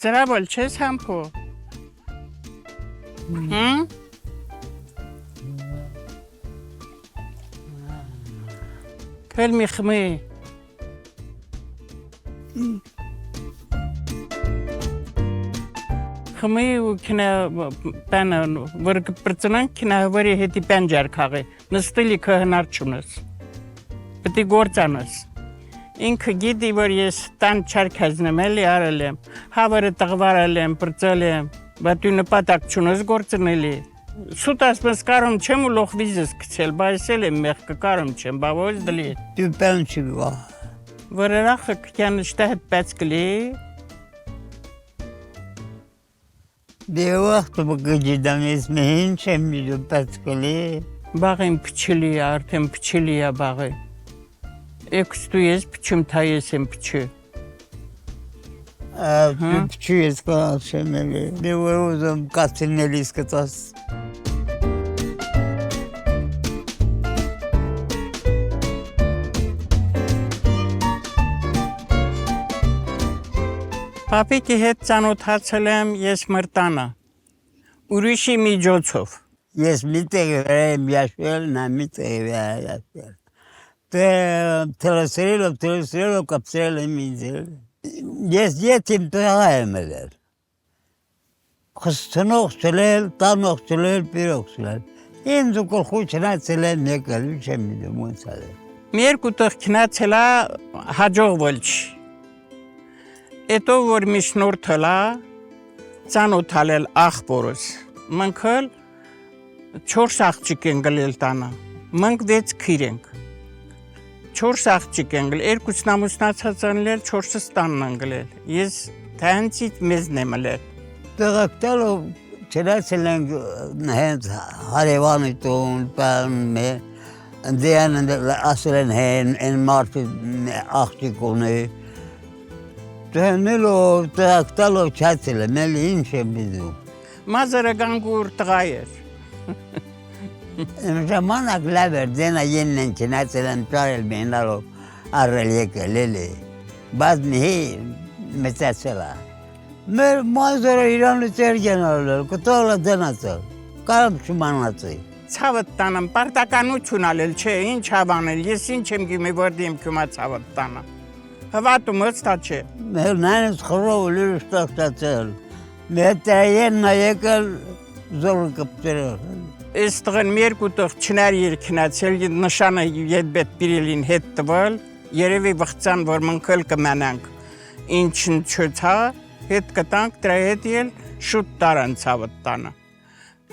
Ծրաբոլ չես համփո։ Հմ։ Քել մի խմի։ Խմի ու քնա բանը որ կպրծնան քնա վարի հետի պանջար քաղի։ Նստելի կհնար չունես։ Պետք է գործանես։ Ինքը գիտի որ ես տան չարքազնեմ էլի արել եմ։ Հավերը տղվարել եմ, պրծել եմ, բայց դու նպատակ չունես գործնելի։ Սուտ ասպես կարում չեմ ու լող վիզս կցել, բայց էլ եմ մեղքը կարում չեմ, բա ո՞ց դլի։ Դու պեն չգա։ Վրարախը կյան շտա հետ պēc կլի։ Դե վաղտ բգջիդամ ես մհին չեմ դու պեց կլի։ Բաղին փչելի, արդեն փչելի է բաղը։ Էքս դու ես փչում թա ես եմ փչը։ Դու փչու ես կալ չեմ էլի։ Դե ուզում կացինելիս կտաս։ Պապիկի հետ ծանոթացել եմ ես մրտանը, ուրիշի միջոցով։ Ես միտեղ եմ яшել, նա միտեղ яшել։ Դե թելեսերելով կապսել եմ ինձ։ Ես յետիմ տղա եմ ելել։ Խստնող չլել, տանող չլել, պիրող չլել։ Ինձ ու կլխու չնացել եմ եկել, չեմ իդում ոնց ալել։ Մի երկու տեղ քնացելա հաջողվել չի։ Էտո որ միշնորդելա ծանոթալել աղբորս։ Մնքել 4 աղջիկ են գլել տանը։ Մենք 6 քիր ենք։ 4 աղջիկ են գլել, 2-ն ամուսնացած են լել, 4-ը տանն են գլել։ Ես թանցից մեզն եմ լել։ Տեղակտալով չնացել ենք հենց հարևանի տուն, պան մե, դեան ասել են հեն, են մարդի աղջիկ ունի։ Դենելով, տեղակտալով չացել եմ, էլի ինչ եմ դիդում։ Մազերը գանգուր տղա էր։ Ժամանակ լավ էր, դենա ենն են չնացել են պարել մենալով առել եկել էլի։ Բայց մի մեծացել է։ Մեր մազերը իրանից էրգենալ էլ, կտոլը դենացել, կարմ չմանացի։ Ցավդ տանեմ, պարտականություն ալել չէ, ինչ հավանել, ես ինչ եմ գիմի որդի եմ կյումա ցավդ տանը։ Հավատում հստա չէ։ Մեր նայնս խրով լիրուշ տաղտացել, մեր տրայեն նա եկել զորը կպտերել։ Ես տղեն մի երկու տղ չնար երկնացել, նշանը ետ բիրելին հետ տվել, երևի վղծան, որ մնքել կմենանք, ինչն չծա, հետ կտանք, դրա հետ ել շուտ տարան ցավդ տանը,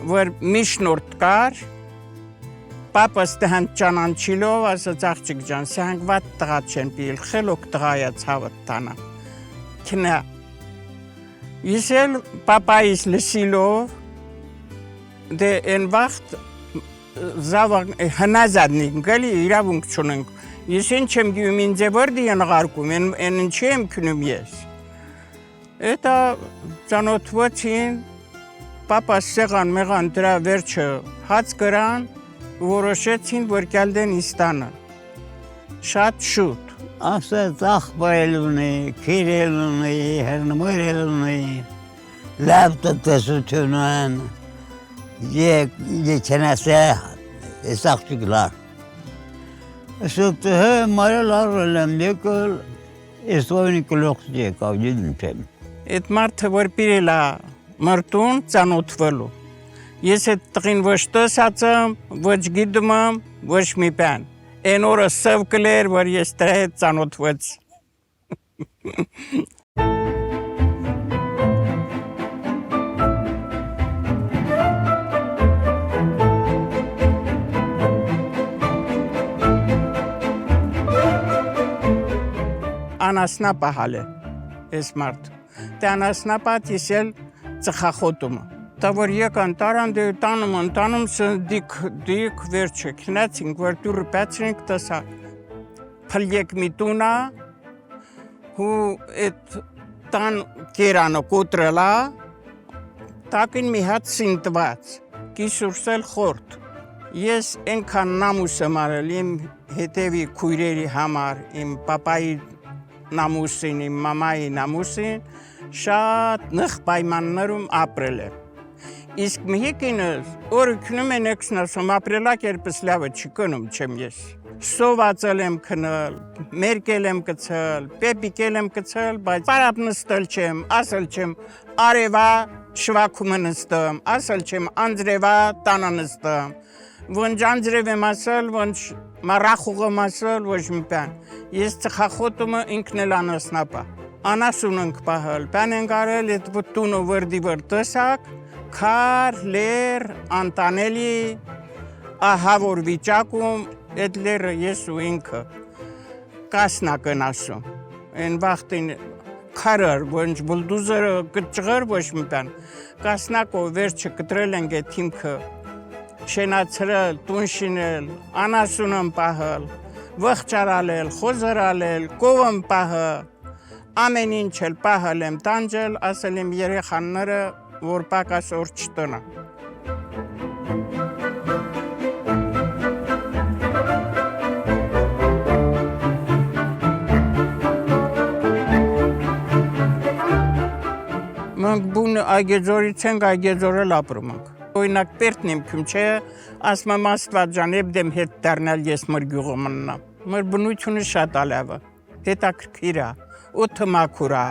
որ միշնորդ կար, պապս տհան ճանանչիլով, ասաց աղջիկ ջան, սյանք վատ տղա չեն պիել, խելոք տղայա ցավդ տանը, կնա, ես էլ պապայիս լսիլով, դե են վաղտ հնազադնիկ գալի իրավունք չունենք, ես ինչ եմ գյուում ինձ է որդի են ղարկում, են ինչի եմ քնում ես։ Էտա ծանոթվեցին, պապաս սեղան մեղան դրա վերջը հաց կրան, որոշեցին, որ կյալդեն իստանը, շատ շուտ։ Ասաց աղբայել ունի, քիրել ունի, հերնմորել ունի, լավ տնտեսություն են, չնասե ես աղջիկ լար։ Ասոք հը մարել առել եմ եկել, ես ոյնի կլոխց եկավ, յիդում չեմ։ Էդ մարդը որ պիրել է մրտուն ծանոթվելու։ Ես այդ տղին ոչ տեսացեմ, ոչ գիտում եմ, ոչ մի բան։ Այն օրը սև կլեր, որ ես դրա հետ ծանոթվեց։ Անասնապահալ է, ես մարդ։ Դե անասնապատ ես էլ ծխախոտումը։ Դա որ եկան տարան դե տանում դիք վերջը քնացինք, որ դուրը պացրինք տեսա։ Փլյեք մի տունա, ու այդ տան կերանը կոտրելա, տակին մի հատ սինտված, կիսուրսել խորդ։ Ես ենքան նամուս եմ արել իմ հետևի քույրերի համար, իմ պապայի նամուսին, իմ մամայի նամուսին, շատ նեղ պայմաններում ապրել եմ։ Իսկ մհիկինս օրը քնում են էքսնասում ապրելակերպս լավը չկնում չեմ ես։ Սովածել եմ քնել, մերկել եմ կցել, պեպիկել եմ կցել, բայց պարապ նստել չեմ, ասել չեմ արևա շվակումը նստեմ, ասել չեմ անձրևա տանը նստեմ։ Ոնց անձրև եմ ասել, ոնց մարախուղ եմ ասել, ոչ մի բան։ Ես ծխախոտումը ինքն էլ անասնապա։ Անասուն ենք պահել, բան ենք արել, այդ տունը վրդի վր տեսակ, քար, լեր, անտանելի, ահավոր վիճակում, այդ լերը ես ու ինքը կասնակ են ասում։ Այն վաղտին քարեր, ոնց բուլդուզերը կճղեր ոչ մի բան։ Կասնակով վերջը կտրել ենք այդ թիմքը, շենացրել, տուն շինել, անասուն եմ պահել, վղճարալել, խոզարալել, կով եմ պահել, ամեն ինչ էլ պահել եմ տանջել, ասել եմ երեխաները, որ պակաս օր չտնա։ Մենք բուն այգեձորից ենք, այգեձորել ապրում ենք։ Օրինակ պերտն իմ քում չէ, ասում եմ Աստված ջան, եբդեմ հետ դառնալ ես մոր գյուղը մնամ։ Մեր բնությունը շատ ալավ է, հետաքրքիր է, օդը մաքուր է։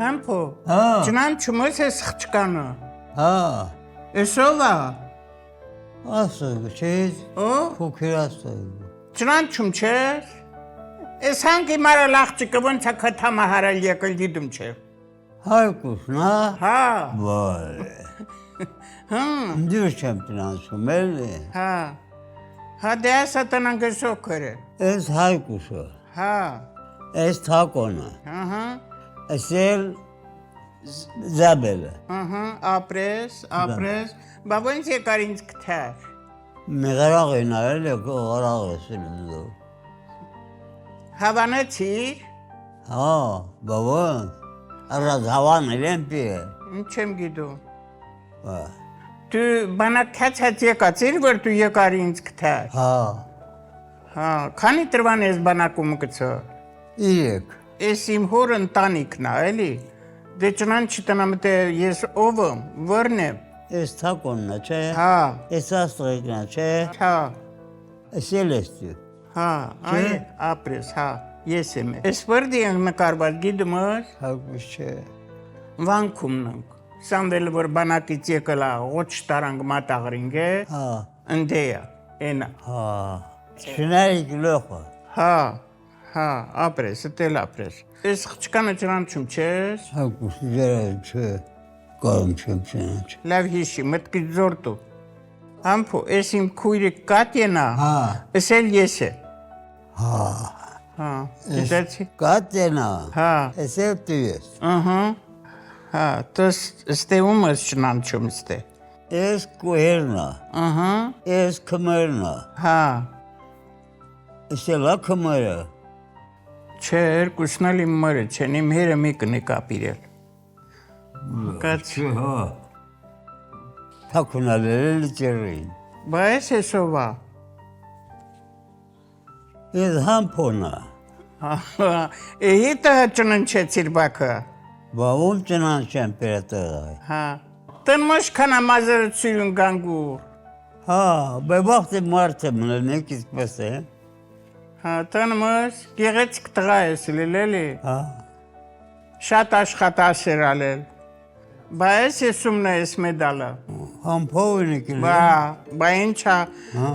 Համփո, ջնան չմոս ես խճկանը։ Հա, Էսով է։ ասը չես, Օ, փոքր ասը։ ջնան չում չես։ Էս հանգի մարը լախճիկը ոնց է քթամա հարալ եկել դիդում չէ։ Հայկուսն, հա։ Հա, Վայ, հմ, դուր չեմ տնանցում, էլի։ հա։ Հա դե ասա տնան գսոքերը։ Ես հայկուսը, Հա, ես թակոնը, ահա, ես էլ զաբելը։ ահա, ապրես, բա ոնց եկար ինձ կթար։ Մեղարաղ են արել է կողարաղ ես էլ դու։ Հավանեցիր, Հա, բավան, առած հավան էլ եմ պիը։ ինչ եմ գիտում։ Հա, Դու բանակ քացած եկացիր, որ դու եկար ինձ կթար։ հա, Հա, քանի տրվան ես բանակում կցո։ իրեք, Ես իմ հոր ընտանիքն է, էլի։ Դե ճնան չտնամ թե ես ով եմ, որն եմ։ ես թակոնն է, չէ։ Հա, Ես աստղեկն է, չէ։ հա, Ես էլ ես դու։ հա, այ ապրես, հա, ես եմ։ Ես վրդի ենք նկարված գիտում ես, Հայկուս չէ։ վանքումն ենք։ Սամվել որ բանակից եկել է, ոչ տարանք մատաղրինգ է, Հա, ընդեյա, էնա։ հա, շնարիկ լոխը։ Հա, ապրես, տել ապրես։ Ես խճկանը ճրանչում չես, Հայկուս ձերան չէ, կարում չեմ չնաչ։ լավ հիշի, մտքից զորդու։ Համփո, ես իմ քույրը Կատյենա, Հա, ես էլ ես է։ հա, Հա, գիտեցի։ կատենա, Հա, ես էլ դու ես։ ահա։ Հա, տս ստեում ես ճնանչում ստե։ Ես կուհերնա, Ահա, ես կմերնա, հա։ ես էլ է կմերը։ Չէ, երկուսն էլ իմ մորը չեն, իմ հերը մի կնի կապիրել։ Կաց, Չէ, հա, թակունալ էլ ճերին։ բա ես էսով է։ Ես համփոնա, Ահա, հետը ճննչեցիր բակը։ բավում ճնան չեմ պերատեղայ։ Հա, տնն մոշ քանա մազերացույն գանգուր։ Հա, բեբաղթի մարդ եմ մնել, նեկից պես է։ Հա, տնն մոշ գեղեցիկ տղա ես լիլելի։ Հա, Շատ աշխատասեր ալել։ Բա ես ումնա ես մեդալը։ համփովին եկել Բա ինչա,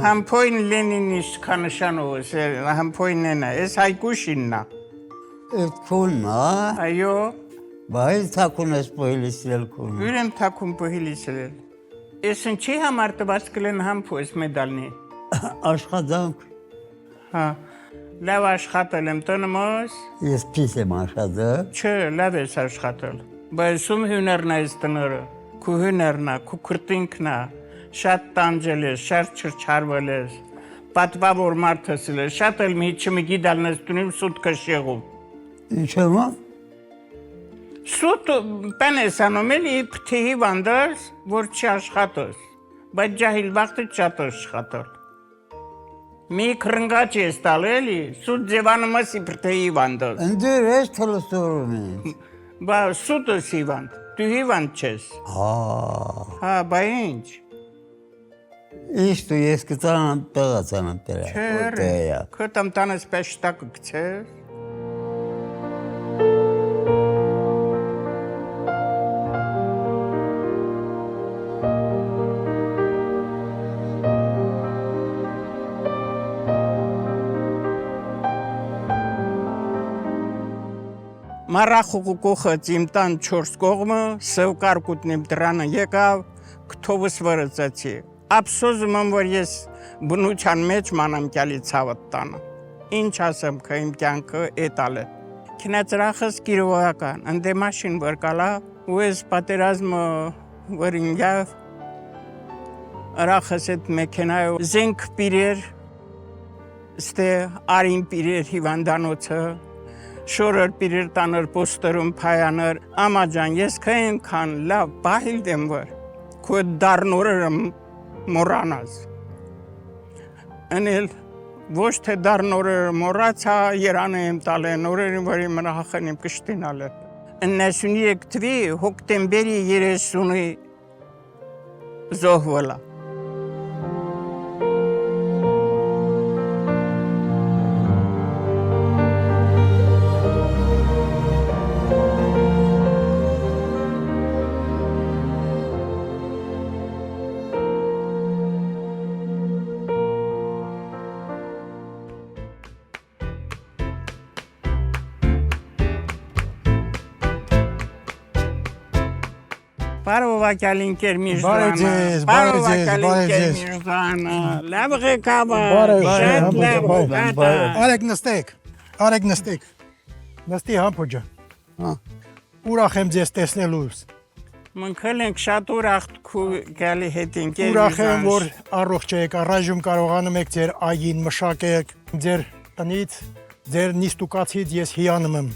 համփոյն Լենինիստ կանշանով է, համփոյն նենա, ես հայկուշիննա։ Էդ քունն, հա, Այո, բայց թակուն ես պոհիլիսել քուն։ ուրեմ թակում պահիլիսել։ Ես ինչի համար տված կլեն համփո ես մեդալնի։ Աշխատանք, Հա, լավ աշխատել եմ տնմոս, ես պիս եմ աշխատել։ չէ, լավ ես աշխատել։ Բայց ում հյուներն ես տնորը, քու հյուներն է, քու քրտինքն է, շատ տանջել ես, շատ չրչարվել ես, պատվավոր մարդ ես ես, շատ էլ մի չմի գիդալն ես տունիմ սուտ կշեղում։ Ինչ եմ, հա, Սուտ պենես անում էլի պթիհի վանդես, որ չի աշխատոս, բայց ջահիլ վաղթը չատ աշխատոր։ Մի կրնգաչ ես տալ էլի, սուտ ձևանում ես պթիհի վանդես։ Ընդեր ես թլստորում ես։ Բա սուտ ես հիվանդ, դու հիվանդ չես։ Հա, բա ինչ։ Ինչ դու ես կծանամ տեղացանամ տերա։ Չէ, կտամ տանես պես շտակը կցես։ Մարախուկու կողած իմ տան չորս կողմը, սվկար կուտնիմ դրանը եկավ, կթովս վրծացի։ Ափսոզում եմ, որ ես բնության մեջ մանամ կյալի ցավըտ տանը։ Ինչ ասեմ, că իմ կյանքը էտալ է։ Քնածրախս կիրովական, ընդե մաշին որ կալա, ու ես պատերազմը որ ինգավ, արախս էտ մեքենայով զենք պիրեր, ստե արին պիրեր հիվանդանոցը, շորր պիրեր տանր պոստերում պայանր, ամաջան, ես կային կան լավ բահիլ դեմ վր, քո դարնորը մորանազ։ Ընել ոչ թե դարնորը մորացա, երանը եմ տալ են օրերին, որ իմ հախան իմ կշտինալ է։ 93 թվի հոկտեմբերի 30-ի զոհվելա։ Բարովակալ ինքեր Միրզանը, բարովակալ ինքեր Միրզանը, լավ ղեկավը, շատ լավ։ Արեք նստեք, նստի համպոջը, ուրախ եմ ձեզ տեսնելուս։ Մնքել ենք շատ ուրախ գալի հետ ինքեր Ուրախ եմ, որ առողջ եք, առայժմ կարողանում եք ձեր այգին մշակեք, ձեր տնից, ձեր նիստուկացից ես հիանում եմ։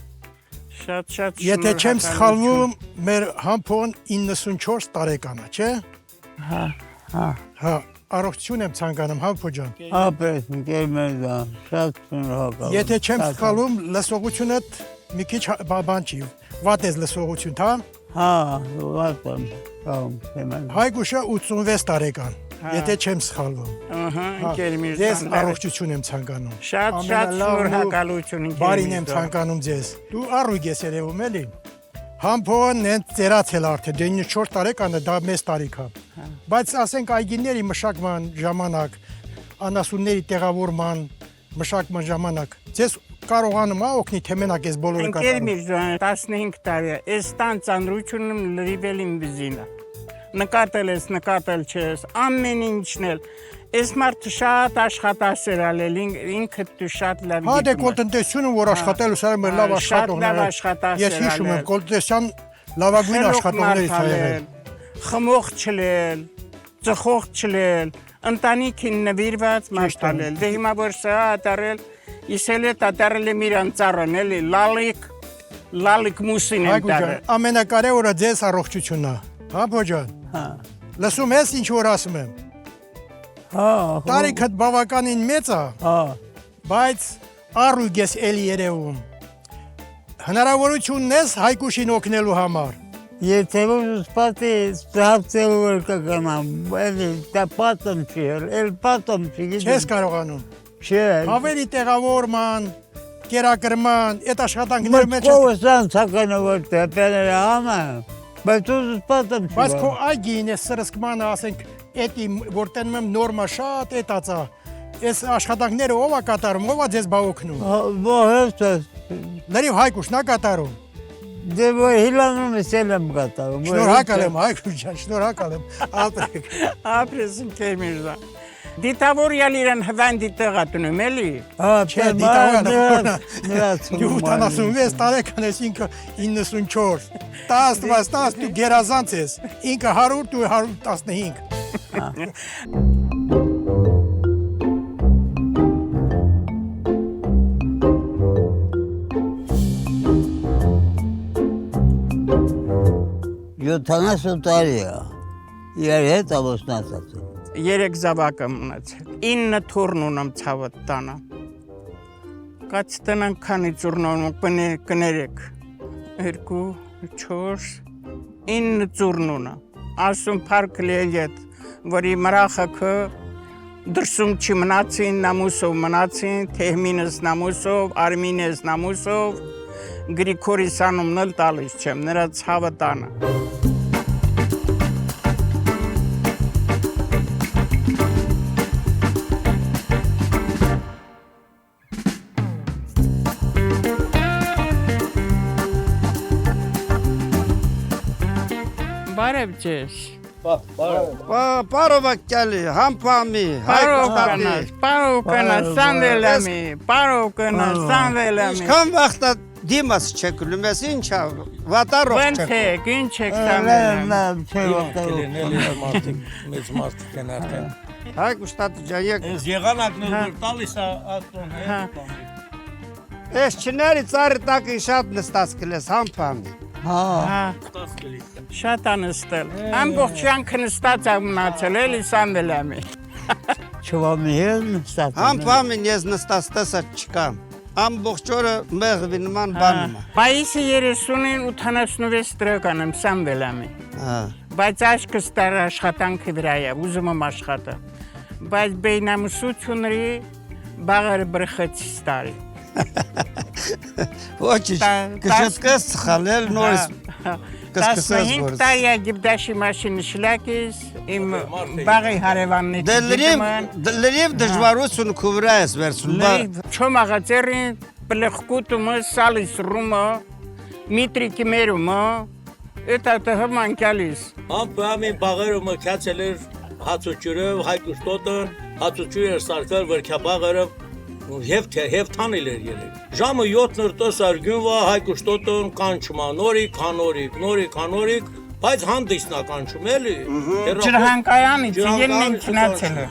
Շատ Եթե չեմ սխալվում, մեր համփոն 94 տարեկան է, չէ։ Հա, առողջություն եմ ցանկանում, համփո ջան։ Ապրես ընկեր մեզան, շատ շնորհակալ։ Եթե չեմ սխալվում, լսողությունդ մի քիչ բան չի, վատ ես լսողություն, հա։ Հա, վատ եմ, կամ Հայգուշը 86 տարեկան, եթե չեմ սխալվում։ Ահա, ընկեր Միրզան։ Ես առողջություն եմ ցանկանում։ Շատ շնորհակալություն ընկեր։ Բարին եմ ցանկանում ձեզ։ Դու առույգ ես երևում էլի։ Համփոն են ծերացել արդեն 94 տարեկան է, դա մեծ տարիք է։ Բայց ասենք այգիների մշակման ժամանակ, անասունների տեղավորման մշակման ժամանակ ձեզ կարողանում է օգնի թե մենակ ես բոլորը կատարում։ Ընկեր Միրզան, 15 տարի է, այս տան ծանրությունն լրիվել իմ վիզինա։ Նկատել չես, ամեն ինչն էլ, ես մարդը շատ աշխատասերալ էլ, ինքդ դու շատ լավ Հա դե կոլտնտեսությունը, որ աշխատելու սարը մեր լավ աշխատողներ ես հիշում եմ, կոլտնտեսյան լավագույն աշխատողներից է եղել։ Խմող չլել, ծխող չլել, ընտանիքին նվիրված մարդալել, դե հիմա որ սա ատարել, իսել է տատարել եմ իրան ծառան էլի, լալիք մուսին եմ տարել։ Ամենակարևորը ձեզ առողջությունն է, հա բոջան։ Լսում ես ինչ որ ասում եմ։ Տարիքդ բավականին մեծ է, բայց առույգ ես էլի երևում։ Հնարավորությունն ես Հայկուշին օգնելու համար։ Եթե որ սպատի ծավծելու որ կգնամ, էլի դա պատում չի, էլ պատում չի։ Չես կարողանում։ Չէ։ Ավելի տեղավորման, կերակրման, այդ աշխատանքները մեջ Կովսան ցականը որ տեպերը համա, բայց ու պատում չի։ Բայց քո այգին է սրսկմանը, ասենք, էտի որ տենում եմ նորմա շատ էտացա։ Այս աշխատանքները ով է կատարում, ով է ձեզ բա օգնում։ Ո՞վ է։ Լրիվ Հայկուշն է կատարում։ Դե որ հիլանում ես եմ կատարում։ Շնորհակալ եմ Հայկուշ ջան, շնորհակալ եմ։ Ապրեք։ Ապրես ընկեր Միրզան։ Դիտավորյալ իրան հվանդի տեղա տնում էլի։ Չէ, դիտավորյալը 76 տարեկան ես, ինքը 94։ 10 դու գերազանց ես, ինքը 100 դու 115։ 70 տարի է։ Իրար հետ ամուսնացած եմ։ 3 զավակ եմ ունեցել։ 9 թուրն ունեմ ցավդ տանը։ Կաց տնան քանի ծուրնոն կներեք։ 2 4 9 ծուրն ունեմ։ Ասում փարք լելիդ, որի մրախակը դրսում չմնացին, նամուսով մնացին, Թեհմինս նամուսով, Արմինես նամուսով, Գրիգորիսյանումն էլ տալիս չեմ, նրա ցավը տանը։ Բարև ձեզ։ Պարովակյալի, համպամի, Պարոկնա, սանդելամի, պարոկնա, սանդելամի։ Ինչքան վաղտա դիմաս չեք լում ես, ինչ է, վատարով չեք։ Վենթեք, ինչ եք սանդելամի։ Մեծ մարդիկ են արդեն։ Հայ կուշտատը ջան, եկ։ Ես եղանակն էլ տալիս է ատոն հետ։ Ես չների ծարի տակի շատ նստած կլես, համպամի։ Շատ անստել։ Ամբողջ յանքը նստած եմ մնացել, էլի սանդելամի։ Չվամի հետ նստած եմ։ Համպամին ես նստած տեսած չկամ։ Ամբողջ օրը մեղվի նման բանում է։ Պայիսի 30-ին 86 տրական եմ սանդելամի։ Բայց աշկս տար աշխատանքի վրա է, ուզում եմ աշխատը։ Բայց բեյնամուսությունների բաղարը բրխեցի ստարի։ Ոչի, կշտկս ծխալել նորից կսկսես 15 գործ։ տարի ագիբդաշի մաշինը շլակիս, իմ բաղի հարևանն Դե լրիվ դժվարություն կուվրա ես վերցում։ Չոմ աղացերին, պլխկուտումը, սալիս ռումը, միտրիկի մերումը, էտա տհման կալիս։ Համպամի բաղերը մքյացել էր հացուճուրով, հայկուշտոտն, հացուճուր էր սարկել վրքյաբաղերը, հև թանել էր երեք։ Ժամը 7-ն տեսար գյունվա հայկուշտոտն կանչումա, նորիկ, բայց հանդիսնա կանչում էլի։ Ջրհանկայանից ելնեն չնացել է,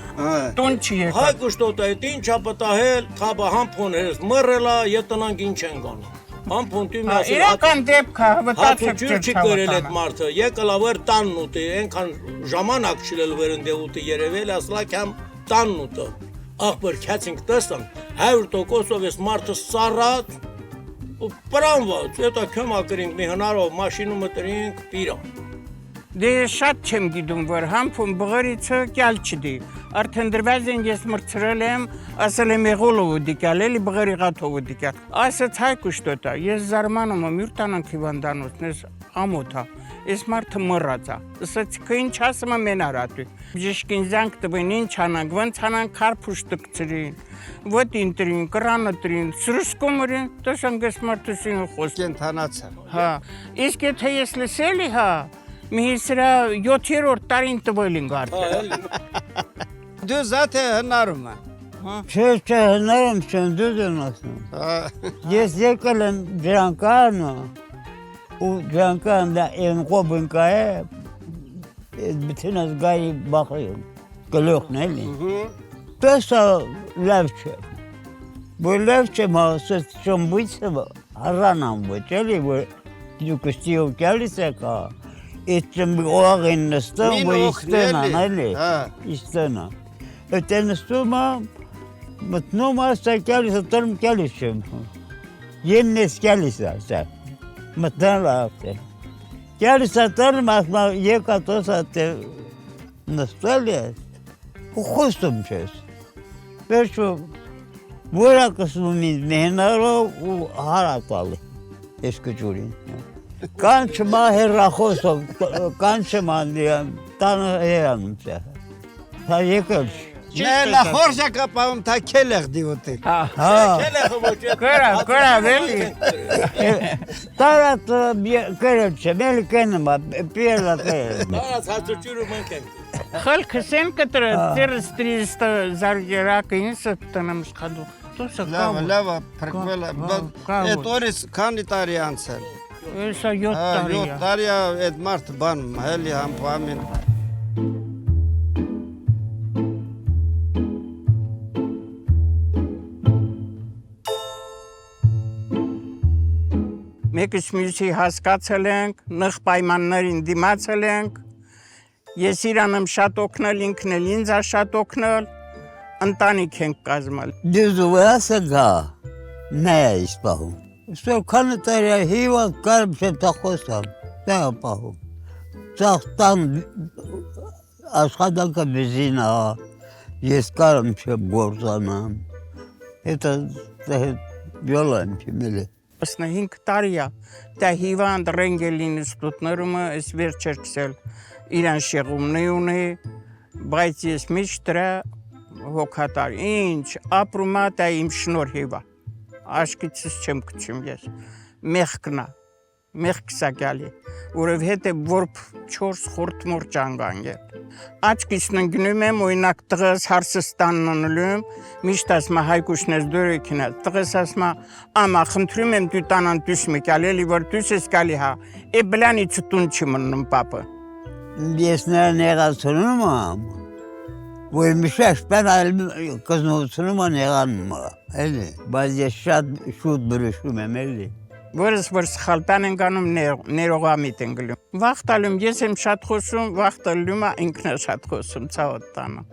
տուն չի եկա։ Հայկուշտոտը էտ ինչա պտահել, թաբա համպոն էր մռելա, ետնանք ինչ են գանը։ Համպոն տույմ ասել, Իրական դեպքա վտացը հացուճուր չի կրել էտ մարդը, եկլավ էր տանն ուտի, ենքան ժամանակ չիլել վերնդե ուտի երևել, ասլակ համ տանն ուտը։ Աղբր քյացինք տեսան, 100%-ով ես մարդը սառած ու պրանված, հետա քյոմա կրինք մի հնարով, մաշինու մտրինք պիրան։ Դե շատ չեմ գիտում, որ համփում բղարիցը կյալ չդի։ Արդեն դրված են ես մրցրել եմ, ասել եմ եղոլով դիկյալ, էլի բղարի գաթով դիկյալ։ Ասաց հայ կուշտոտա, ես զարմանում եմ, յուր տանանք հիվանդանոցն ես ամոթա, ես մարդը մռած է։ Ասաց, կը ինչ ասում եմ են արատույ։ Բժիշկին զանգ տվին, ինչ անանք, ոնց անանք քարփուշ տկցրին, ոտ ինտրին, կրանը տրին, սրուսկում ուրին, տեսանք ես մարդը սինը խոսք։ Կենթանացա։ Հա, իսկ եթե ես լսելի, հա, մի սրա 7-րդ տարին տվել ենք արդեն։ Դու զատ է հնարում է։ Չէ, հնարում չեմ, դուզ եմ ասում։ Ես եկել եմ ջրանկանը, ու ջրանկան դա եմ կոբնկա է, բթինս գայի բախրիում, գլոխն էլի։ Տեսա լավ չէ, որ լավ չէ մասըց չոմ բույցը հարանամ ոչ էլի, որ դու կստիով կյալիս եկա, Ettim bir oğağın nıstım bu istena neli istena. Öte nıstuma mutnuma sakali tutarım kalışım. Yennes kalisa sen. Mutlan rahatı. Kalisa tutarım asma yekato satte nıstalyas. Kustum söz. Ben şu Bura kısmımız mehnaro haratalı. Eski curin. Kançma herrakosov, kançma diyem, tanıyanım sen. Ta yekılış. Ne la horja kapağım ta kelek diyote. Ha. Kıra veli. Tarat kırılça, bel kendim, pirla kırılma. Tarat hatuçuru manken. Halk sen kıtırı, tirist zargırak insa tanımış kadı. Lava, prikvela. Et oris kanitarian sen. Esa yok tariya. Yok tariya et mart ban, heli ham pamin. Մեկս մյուսի հասկացել ենք, նեղ պայմաններին դիմացել ենք, ես իրան եմ շատ օգնել, ինքն էլ ինձ է շատ օգնել, ընտանիք ենք կազմել։ Դուզու ասը գա, նայ այս պահում։ Սո քանը տարի հիվատ կարմ չեմ տախոսամ, դա պահում։ Ծաղ տան աշխատանքը բեզին ես կարմ չեմ գործանամ, հետը յոլա եմ չիմել է։ 15 տարի է, դա հիվանդ ռենգելին ստուտներումը ես վերջ էր կսել, իրան շեղումնի ունի, բայց ես միշտ դրա հոգատար, ինչ, ապրում է դա իմ շնորհիվ է, աշկիցս չեմ կչում ես, մեղքն է, մեղքս է գալի, որովհետև որբ 4 խորտ մոր ճանգան ետ։ Աչքիսն ընգնում եմ, օրինակ տղս հարսս տանն անելում, միշտ ասմա հայկուշն ես դորը քինած, տղս ասմա, ամա խնդրում եմ դու տանան դուս մեկալ, էլի որ դուս ես գալի հա, է բլանի ծտուն չի մնում պապը։ Ես նրան եղացնում եմ, որ միշտ պենալ կզնությունում են եղանում, էլի, բայց ես շատ շուտ բրշում եմ, էլի։ Որս որ սխալտան են գանում ներողամիտ են գլում։ Վաղտալում ես եմ շատ խոսում, վաղտալում է ինքն է շատ խոսում, ցավոտ տանը։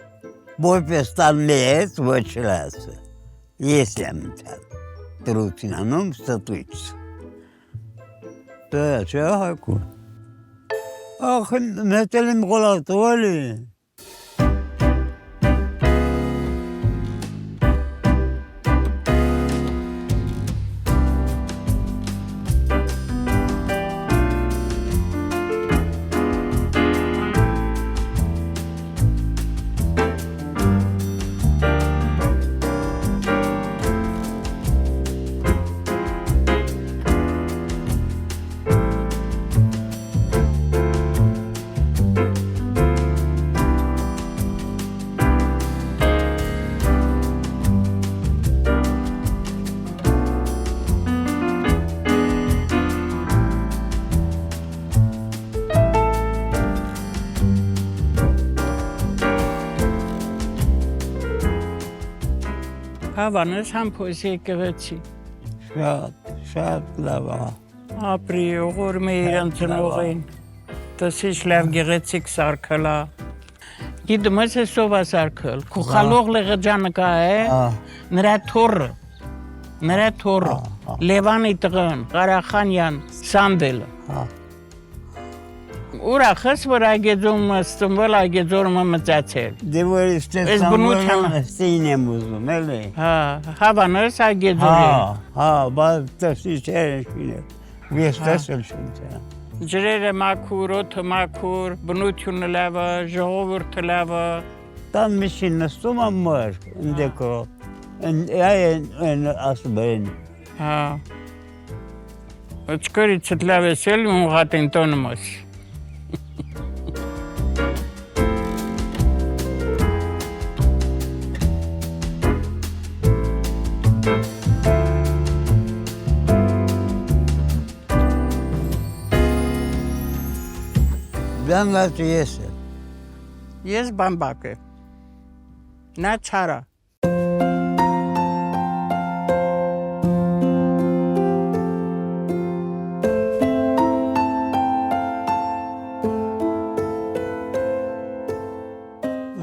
Որպես տան մեծ ոչ լասը, ես եմ տան, տրուցին անում ստույց։ Դա չէ հայկու։ Ախ, նետել եմ գոլատու էլի։ Հավանես համփոս եկեղեցի։ Շատ լավ է։ Ապրի օղորմե իրան ծնողին, տսիշ լավ գեղեցիկ սարքլա։ Գիտում ես սով է սարքլ, քուխալող լեղջանը կա է, նրա թորը, Լևանի տղան, Ղարախանյան, Սամվելը։ Ուրախս, որ այգեձում ստմվել, այգեձորում մծացել։ Դե որ ստին եմ ուզում, էլի։ Հավանես այգեձորի։ բայց տսի չեր շինել, ես տեսել շնցել։ Ջրերը մաքուր, օդը մաքուր, բնությունը լավը, ժողովուրդը լավը։ Տան միշին նստում եմ մոր, ընդեկո, այն ասում են։ Չկորիցըտ լավ ես էլ մունղատին տոնում ես։ Բյանգացու ես է։ Ես բամբակ է, նա չարա։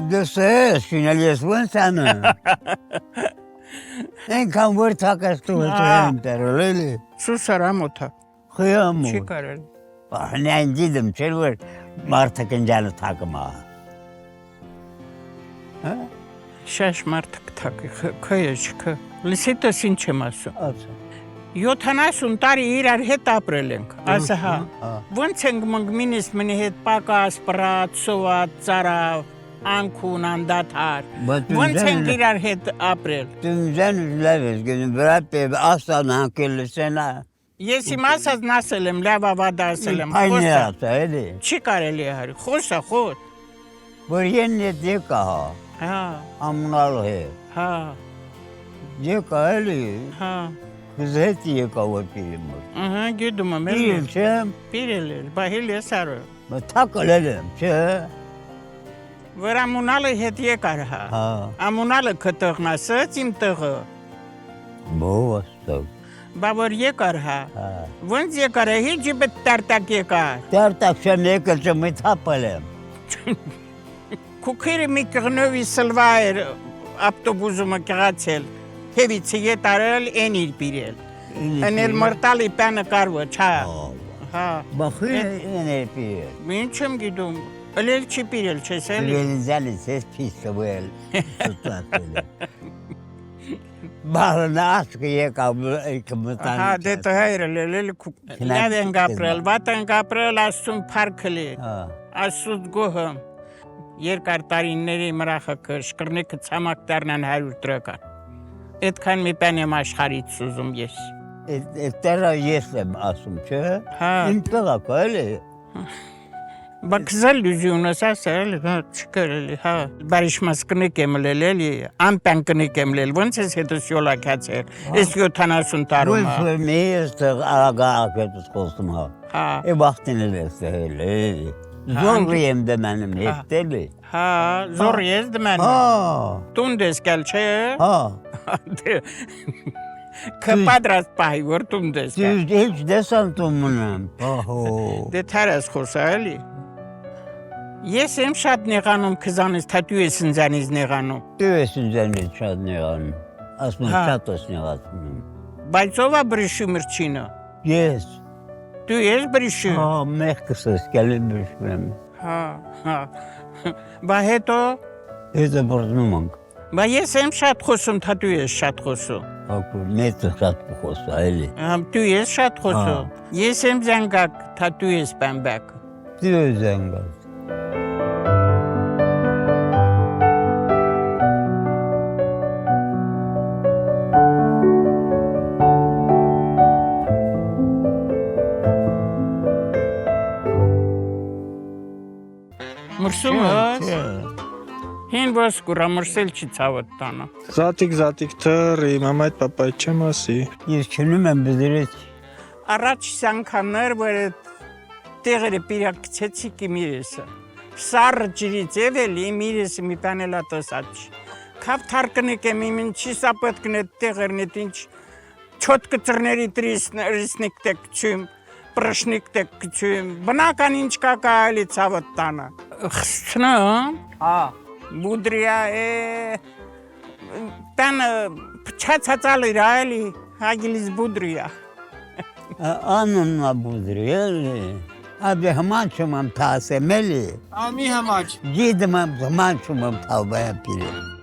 Դες ես շինել ես ոնց անեմ։ Ենքան որ թակաստում եմ տերել էլի։ Սուսարամոթա, Խյամու։ չի կարել։ Նայն դիդմ չեր որ մարդը կնջանը թակում է։ Շաշ մարդը կթակի, քյեչքը, լսիտս ինչ եմ ասում։ Ասա։ 70 տարի իրար հետ ապրել ենք, ասա հա։ Ոնց ենք մենք մինիս մնի հետ պակաս, պրատ, սոված, ծարավ, անքուն, անդադար։ Ոնց ենք իրար հետ ապրել։ Դու լավ ես գնում, վրապ է, ասան հանկել լսենա։ Ես իմ ասած նասել եմ, լավ ավադա ասել եմ, Այն խոսա։ ասա, էլի։ Չի կարելի է հարի, խոսա, խոս։ Որ են ետ եկա հա, Հա, ամնալու է։ հա, Եկա էլի, հա, կզ հետ եկա որ պիրիմ որ։ ահա, գիտում եմ, Պիրիլ չեմ, Պիրել էլ, բայել ես արը։ թակել եմ, չէ։ Որ ամունալը հետ եկար հա։ Հա, Ամունալը կտղնասըց իմ տղը։ բով աստով։ Բավոր եկար հա։ Ոնց եկար է, հիջի բտ տարտակ եկար։ Տարտակ չեմ եկել չեմ թապել եմ։ Քուքերը մի կղնովի սլվա էր ավտոբուսումը կղացել։ Հևիցի ետարել են իր պիրել։ Էնել մրտալի պանը կարվը, չա։ Հա։ Բախույն են էր պիրել։ Ինչ եմ գիտում, ըլել չի պիրել, չես էլի։ Լենզանից ես պիս տվել։ Բարն ասկը եկավ մտան։ Հա, դե տհայրը լելել լավ են գապրել, վատ են գապրել, ասում պարքլի, ասուտ գոհը, երկար տարինների մրախակը, շկրնիկը ծամակ դարնան 100 տրական, էդքան մի պեն եմ աշխարից սուզում ես։ Տերա ես եմ ասում, չէ, իմ տղակը էլի։ Բակզալ լյուզյունս ասել, չկրելի, հա, բարիշմաս կնիկ եմ լել էլի, ամպյան կնիկ եմ լել, ոնց ես հետս յոլակացել, ես 70 տարում հա։ Ոնց մի ես տեղ աղագաղակ հետս խոսում հա, է վաղտին էլ ես տեղել էլի, զորի եմ դմանում հետ էլի։ Հա, զորի ես դմանում, տունդ ես կել չէ։ Կպադրած պահի, որ տունդ ես կել։ Դեչ դեսան տումն եմ, դե թարես խոսա էլի։ Ես եմ շատ նեղանում քզանից, թա դու ես ինձանից նեղանում։ Դու ես ինձանից շատ նեղանում, ասում շատ ես նեղացնում։ Բայց ով է բրիշում մրչինը։ Ես։ Դու ես բրիշում։ Հա, մեղքս ես կելի բրիշում եմ։ Հա։ Բա հետո։ Հետո բրնում ենք։ Բա ես եմ շատ խոսում, թա դու ես շատ խոսում։ Ակու մեծը շատ խոսա էլի։ Դու ես շատ խոսում։ Ես եմ զանգակ, թա դու ես բամբակ։ Դու ես զանգակ։ Մրսում ես։ Հին ոսկուրա մրսել չի ցավդ տանը։ Զատիկ թռի, մամայդ պապայդ չեմ ասի։ Ես չնում եմ բդրեց։ Առաջ սանքաներ, որ տեղերը պիրակ կցեցի կի միրեսը։ Սարը ջրից էվելի միրեսը մի պանելա տսաչ։ Կավ թարկնիկ եմ իմին չի սապետքն էտ տեղերն էտ ինչ չոտ կծրների տրիսնիկ տեք կչում, պրշնիկ տեք կչում, բնական ինչ կակայելի ցավդ տանը։ Խստնը, հա, բուդրիա է, տանը պչացածալ իր այլի, հագիլիս բուդրիա։ Անուննա բուդրիա էլի, աբի հմանչում եմ թասեմ էլի։ Ամի համաչ։ Գիդում եմ հմանչում եմ թավայա պիրել։